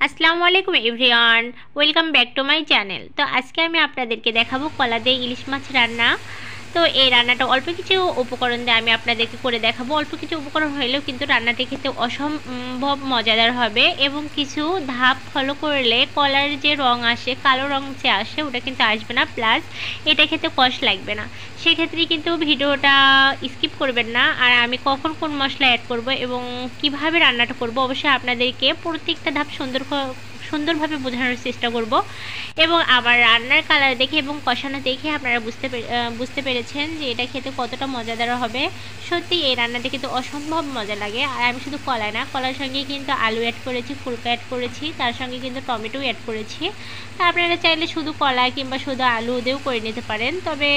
আসসালামু আলাইকুম everyone, welcome back to my channel. তো আজকে আমি আপনাদেরকে দেখাবো কলা দিয়ে ইলিশ মাছ রান্না। তো এই রান্নাটা অল্প কিছু উপকরণ দিয়ে আমি আপনাদেরকে করে দেখাবো। অল্প কিছু উপকরণ হলেও কিন্তু রান্নাটি খেতে অসম্ভব মজাদার হবে এবং কিছু ধাপ ফলো করলে কলার যে রং আসে, কালো রং যে আসে, ওটা কিন্তু আসবে না, প্লাস এটা খেতে কষ লাগবে না। সেক্ষেত্রে কিন্তু ভিডিওটা স্কিপ করবেন না। আর আমি কখন কোন মশলা অ্যাড করব এবং কিভাবে রান্নাটা করব অবশ্যই আপনাদেরকে প্রত্যেকটা ধাপ সুন্দরভাবে বোঝানোর চেষ্টা করব। এবং আমার রান্নার কালার দেখে এবং কষানো দেখে আপনারা বুঝতে পেরেছেন যে এটা খেতে কতটা মজাদার হবে। সত্যি এই রান্নাটা কিন্তু অসম্ভব মজা লাগে। আর আমি শুধু কলা না, কলার সঙ্গে কিন্তু আলু অ্যাড করেছি, ফুলকা অ্যাড করেছি, তার সঙ্গে কিন্তু টমেটো অ্যাড করেছি। তা আপনারা চাইলে শুধু কলা কিংবা শুধু আলু দিয়েও করে নিতে পারেন। তবে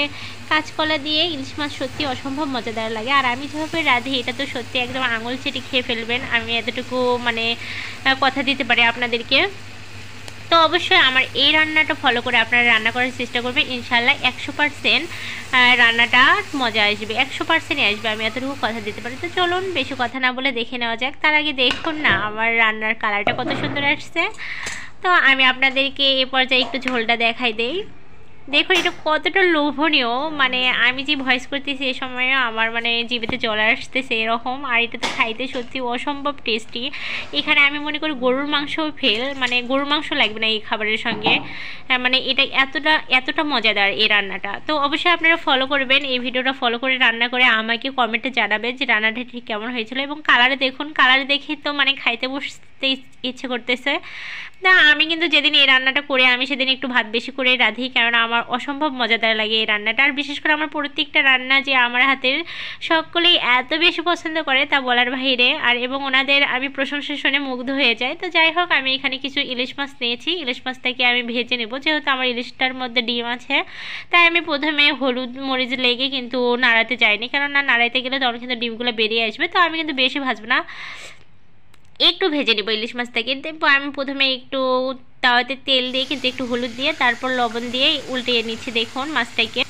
কাঁচকলা দিয়ে ইলিশ মাছ সত্যি অসম্ভব মজাদার লাগে। আর আমি যেভাবে রাঁধি এটা তো সত্যি একদম আঙুল চেটে খেয়ে ফেলবেন, আমি এতটুকু কথা দিতে পারি আপনাদেরকে। তো অবশ্যই আমার এই রান্নাটা ফলো করে আপনারা রান্না করার চেষ্টা করবেন, ইনশাল্লাহ 100% রান্নাটা মজা আসবে, 100%ই আসবে, আমি এতটুকু কথা দিতে পারি। তো চলুন বেশি কথা না বলে দেখে নেওয়া যাক। তার আগে দেখুন না আমার রান্নার কালারটা কত সুন্দর আসছে। তো আমি আপনাদেরকে এ পর্যায়ে একটু ঝোলটা দেখাই দেই। দেখুন এটা কতটা লোভনীয়, আমি যে ভয়েস করতেছি এ সময় আমার জিভেতে জল আসতেছে এরকম। আর এটা তো খাইতে সত্যি অসম্ভব টেস্টি। এখানে আমি মনে করি গরুর মাংসও ফেল, গরুর মাংস লাগবে না এই খাবারের সঙ্গে। এটা এতটা মজাদার এই রান্নাটা। তো অবশ্যই আপনারা ফলো করবেন, এই ভিডিওটা ফলো করে রান্না করে আমাকে কমেন্টে জানাবেন যে রান্নাটা ঠিক কেমন হয়েছিল। এবং কালারে দেখুন, কালারে দেখে তো খাইতে বসতে ইচ্ছে করতেছে। না আমি কিন্তু যেদিন এই রান্নাটা করে আমি সেদিন একটু ভাত বেশি করে রাঁধি, কারণ আমার অসম্ভব মজাদার লাগে এই রান্নাটা। আর বিশেষ করে আমার প্রত্যেকটা রান্না যে আমার হাতের সকলেই এত বেশি পছন্দ করে তা বলার বাইরে। আর এবং ওনাদের আমি প্রশংসা শুনে মুগ্ধ হয়ে যাই। তো যাই হোক, আমি এখানে কিছু ইলিশ মাছ নিয়েছি, ইলিশ মাছটাকে আমি ভেজে নেব। যেহেতু আমার ইলিশটার মধ্যে ডিম আছে, তাই আমি প্রথমে হলুদ মরিচ লেগে কিন্তু নাড়াতে যাইনি, কারণ নাড়াইতে গেলে তখন কিন্তু ডিমগুলো বেরিয়ে আসবে। তো আমি কিন্তু বেশি ভাজবো না, একটু ভেজে নেবো ইলিশ মাছটাকে। আমি প্রথমে একটু তাওয়াতে তেল দিয়ে কিন্তু একটু হলুদ দিয়ে তারপর লবণ দিয়ে উল্টিয়ে নিচ্ছি দেখুন মাছটাকে।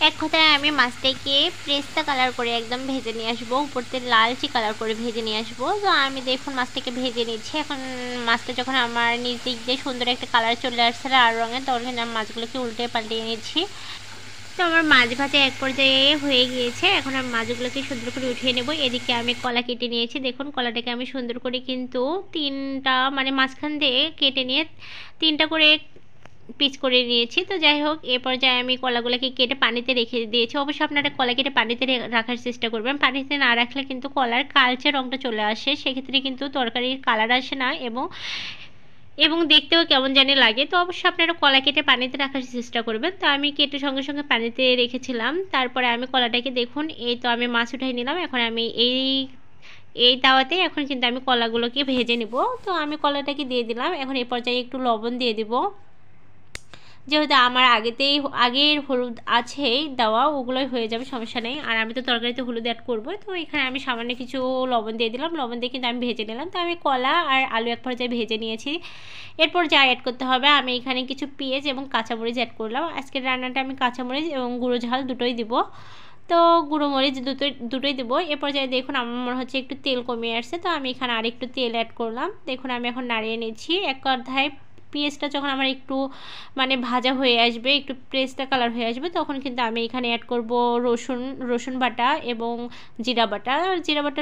এক কথায় আমি মাছটাকে পেস্তা কালার করে একদম ভেজে নিয়ে আসবো, উপরতে লালচি কালার করে ভেজে নিয়ে আসবো। তো আমি দেখুন মাছটাকে ভেজে নিচ্ছি। এখন মাছটা যখন আমার নিচ দিক দিয়ে সুন্দর একটা কালার চলে আসছে লাল রঙের, তখন আমি মাছগুলোকে উল্টে পাল্টিয়ে নিচ্ছি। তো আমার মাছ ভাজা এক পর্যায়ে হয়ে গিয়েছে। এখন আমি মাছগুলোকে সুন্দর করে উঠিয়ে নেব। এদিকে আমি কলা কেটে নিয়েছি, দেখুন কলাটাকে আমি সুন্দর করে কিন্তু তিনটা মাঝখান দিয়ে কেটে নিয়ে তিনটা করে পিস করে নিয়েছি। তো যাই হোক, এ পর্যায়ে আমি কলাগুলোকে কেটে পানিতে রেখে দিয়েছি। অবশ্যই আপনারা কলা কেটে পানিতে রাখার চেষ্টা করবেন, পানিতে না রাখলে কিন্তু কলার কালচে রঙটা চলে আসে, সেক্ষেত্রে কিন্তু তরকারির কালার আসে না এবং দেখতেও কেমন জানি লাগে। তো অবশ্যই আপনারা কলা কেটে পানিতে রাখার চেষ্টা করবেন। তো আমি কেটে সঙ্গে সঙ্গে পানিতে রেখেছিলাম। তারপরে আমি কলাটাকে দেখুন, এই তো আমি মাছ উঠাই নিলাম। এখন আমি এই তাওয়াতে এখন কিন্তু আমি কলাগুলোকে ভেজে নেব। তো আমি কলাটাকে দিয়ে দিলাম। এখন এই পর্যায়ে একটু লবণ দিয়ে দিব, যেহেতু আমার আগের হলুদ আছেই দেওয়া, ওগুলোই হয়ে যাবে, সমস্যা নেই। আর আমি তো তরকারিতে হলুদ অ্যাড করবো, তো এখানে আমি সামান্য কিছু লবণ দিয়ে দিলাম। লবণ দিয়ে কিন্তু আমি ভেজে নিলাম। তো আমি কলা আর আলু এক পর্যায়ে ভেজে নিয়েছি। এরপর যা অ্যাড করতে হবে, আমি এখানে কিছু পেঁয়াজ এবং কাঁচামরিচ অ্যাড করলাম। আজকের রান্নাটা আমি কাঁচামরিচ এবং গুঁড়ো ঝাল দুটোই দিব। তো গুঁড়ো মরিচ দুটোই দেবো। এ পর্যায়ে দেখুন আমার মনে হচ্ছে একটু তেল কমিয়ে আসছে, তো আমি এখানে আর একটু তেল অ্যাড করলাম। দেখুন আমি এখন নাড়িয়ে নিচ্ছি। এক কথায় পেঁয়াজটা যখন আমার একটু ভাজা হয়ে আসবে, একটু পেস্তা কালার হয়ে আসবে, তখন কিন্তু আমি এখানে অ্যাড করব রসুন বাটা এবং জিরা বাটা।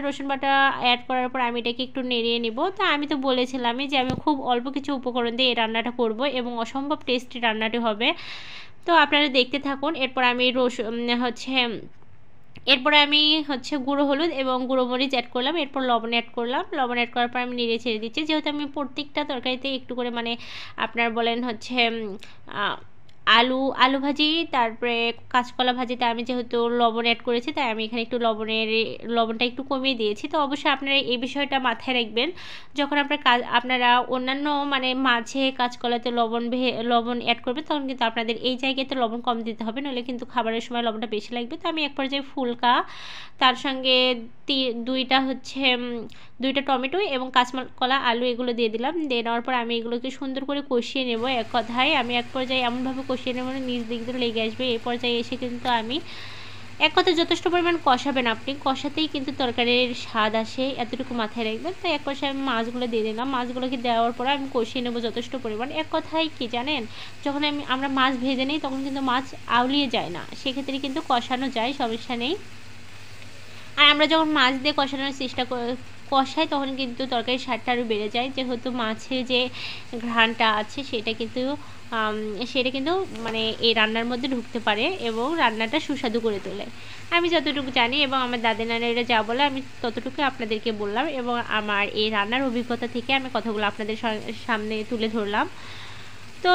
রসুন বাটা অ্যাড করার পর আমি এটাকে একটু নেড়িয়ে নিব। তো আমি তো বলেছিলামই যে আমি খুব অল্প কিছু উপকরণ দিয়ে এই রান্নাটা করব এবং অসম্ভব টেস্টি রান্নাটি হবে। তো আপনারা দেখতে থাকুন। এরপরে আমি গুঁড়ো হলুদ এবং গুঁড়ো মরিচ অ্যাড করলাম। এরপর লবণ অ্যাড করলাম। লবণ অ্যাড করার পর আমি নেড়ে ছেড়ে দিচ্ছি। যেহেতু আমি প্রত্যেকটা তরকারিতে একটু করে আপনার বলেন আলু ভাজি, তারপরে কাঁচকলা ভাজিতে আমি যেহেতু লবণ অ্যাড করেছি, তাই আমি এখানে একটু লবণটা একটু কমিয়ে দিয়েছি। তো অবশ্যই আপনারা এই বিষয়টা মাথায় রাখবেন, যখন আপনারা অন্যান্য মাছে কাঁচকলাতে লবণ অ্যাড করবেন, তখন কিন্তু আপনাদের এই জায়গাতে লবণ কম দিতে হবে, নইলে কিন্তু খাবারের সময় লবণটা বেশি লাগবে। তো আমি এক পর্যায়ে ফুলকা, তার সঙ্গে দুইটা টমেটো এবং কাঁচকলা আলু এগুলো দিয়ে দিলাম। দিয়ে নেওয়ার পর আমি এগুলোকে সুন্দর করে কষিয়ে নেব। এক কথায় আমি এক পর্যায়ে এমনভাবে কষিয়ে নেব নিচ দিক দিয়ে লেগে আসবে। এই পর্যায়ে এসে কিন্তু আমি এক কথায় যথেষ্ট পরিমাণ কষাবেন, আপনি কষাতেই কিন্তু তরকারির স্বাদ আসে, এতটুকু মাথায় রাখবেন। তো এক কষায় আমি মাছগুলো দিয়ে দিলাম। মাছগুলোকে দেওয়ার পরে আমি কষিয়ে নেবো যথেষ্ট পরিমাণ। এক কথায় কি জানেন, যখন আমরা মাছ ভেজে নিই তখন কিন্তু মাছ আউলিয়ে যায় না, সেক্ষেত্রে কিন্তু কষানো যায়, সমস্যা নেই। আর আমরা যখন মাছ দিয়ে কষানোর চেষ্টা কষাই তখন কিন্তু তরকারির স্বাদটা আরও বেড়ে যায়, যেহেতু মাছের যে ঘ্রাণটা আছে সেটা কিন্তু মানে এই রান্নার মধ্যে ঢুকতে পারে এবং রান্নাটা সুস্বাদু করে তোলে। আমি যতটুকু জানি এবং আমার দাদি নানিরা যা বলে আমি ততটুকু আপনাদেরকে বললাম, এবং আমার এই রান্নার অভিজ্ঞতা থেকে আমি কথাগুলো আপনাদের সামনে তুলে ধরলাম। তো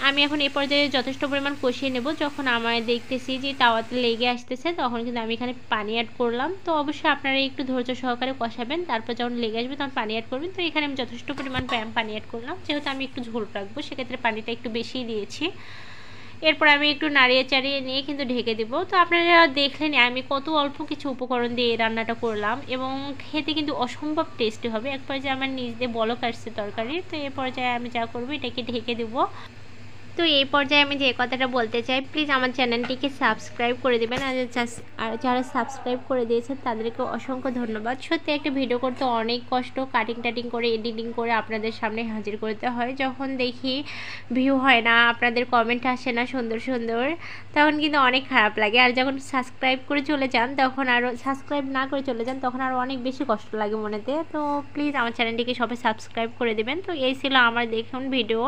আমি এখন এই পর্যায়ে যথেষ্ট পরিমাণ কষিয়ে নেব। যখন আমার দেখতেছি যে তাওয়াতে লেগে আসতেছে তখন কিন্তু আমি এখানে পানি অ্যাড করলাম। তো অবশ্যই আপনারা একটু ধৈর্য সহকারে কষাবেন, তারপর যখন লেগে আসবে তখন পানি অ্যাড করবেন। তো এখানে আমি যথেষ্ট পরিমাণ পানি অ্যাড করলাম, যেহেতু আমি একটু ঝোল রাখবো সেক্ষেত্রে পানিটা একটু বেশিই দিয়েছি। এরপর আমি একটু নাড়িয়ে চাড়িয়ে নিয়ে কিন্তু ঢেকে দেবো। তো আপনারা দেখলেন আমি কত অল্প কিছু উপকরণ দিয়ে এই রান্নাটা করলাম এবং খেতে কিন্তু অসম্ভব টেস্টি হবে। এক পর্যায়ে আমার নিজ দিয়ে বলক আসছে তরকারি। তো এই পর্যায়ে আমি যা করবো এটাকে ঢেকে দেবো। তো এই পর্যায়ে আমি যে কথাটা বলতে চাই, প্লিজ আমার চ্যানেলটিকে সাবস্ক্রাইব করে দেবেন। আর যারা সাবস্ক্রাইব করে দিয়েছেন তাদেরকে অসংখ্য ধন্যবাদ। সত্যি একটা ভিডিও করতে অনেক কষ্ট, কাটিং করে এডিটিং করে আপনাদের সামনে হাজির করতে হয়। যখন দেখি ভিউ হয় না, আপনাদের কমেন্ট আসে না সুন্দর সুন্দর, তখন কিন্তু অনেক খারাপ লাগে। আর যখন সাবস্ক্রাইব করে চলে যান তখন আরও, সাবস্ক্রাইব না করে চলে যান তখন আরও অনেক বেশি কষ্ট লাগে মনেতে। তো প্লিজ আমার চ্যানেলটিকে সবাই সাবস্ক্রাইব করে দেবেন। তো এই ছিল আমার দেখুন ভিডিও।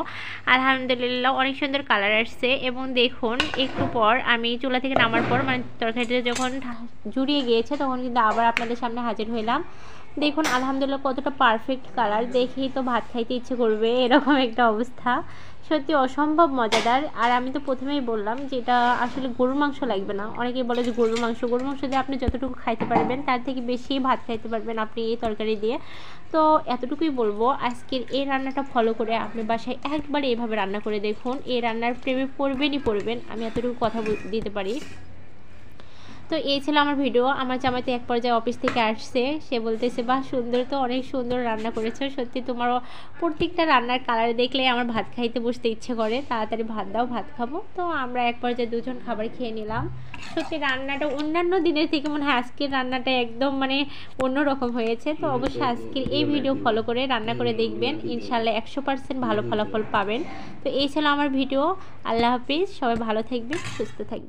আলহামদুলিল্লাহ অনেক সুন্দর কালার আসছে। এবং দেখুন একটু পর আমি চুলা থেকে নামার পর মানে তরকারিটা যখন জুড়িয়ে গিয়েছে তখন কিন্তু আবার আপনাদের সামনে হাজির হইলাম। দেখুন আলহামদুলিল্লাহ কতটা পারফেক্ট কালার, দেখেই তো ভাত খাইতে ইচ্ছে করবে, এরকম একটা অবস্থা। সত্যি অসম্ভব মজাদার। আর আমি তো প্রথমেই বললাম যে এটা আসলে গরুর মাংস লাগবে না। অনেকেই বলে যে গরুর মাংস দিয়ে আপনি যতটুকু খাইতে পারবেন তার থেকে বেশি ভাত খাইতে পারবেন আপনি এই তরকারি দিয়ে। তো এতটুকুই বলবো, আজকের এই রান্নাটা ফলো করে আপনি বাসায় একবারে এভাবে রান্না করে দেখুন, এই রান্নার প্রেমে পড়বেন, আমি এতটুকু কথা দিতে পারি। তো এই ছিল আমার ভিডিও। আমার জামাইতে এক পর্যায়ে অফিস থেকে আসছে, সে বলতেছে বাহ সুন্দর, তো অনেক সুন্দর রান্না করেছো, সত্যি তোমারও প্রত্যেকটা রান্নার কালার দেখলে আমার ভাত খাইতে বসতে ইচ্ছে করে, তাড়াতাড়ি ভাত দাও, ভাত খাবো। তো আমরা এক পর্যায়ে দুজন খাবার খেয়ে নিলাম। সত্যি রান্নাটা অন্যান্য দিনের থেকে মনে হয় আজকের রান্নাটা একদম মানে অন্যরকম হয়েছে। তো অবশ্যই আজকের এই ভিডিও ফলো করে রান্না করে দেখবেন, ইনশাল্লাহ 100% ভালো ফলাফল পাবেন। তো এই ছিল আমার ভিডিও। আল্লাহ হাফিজ, সবাই ভালো থাকবেন, সুস্থ থাকবেন।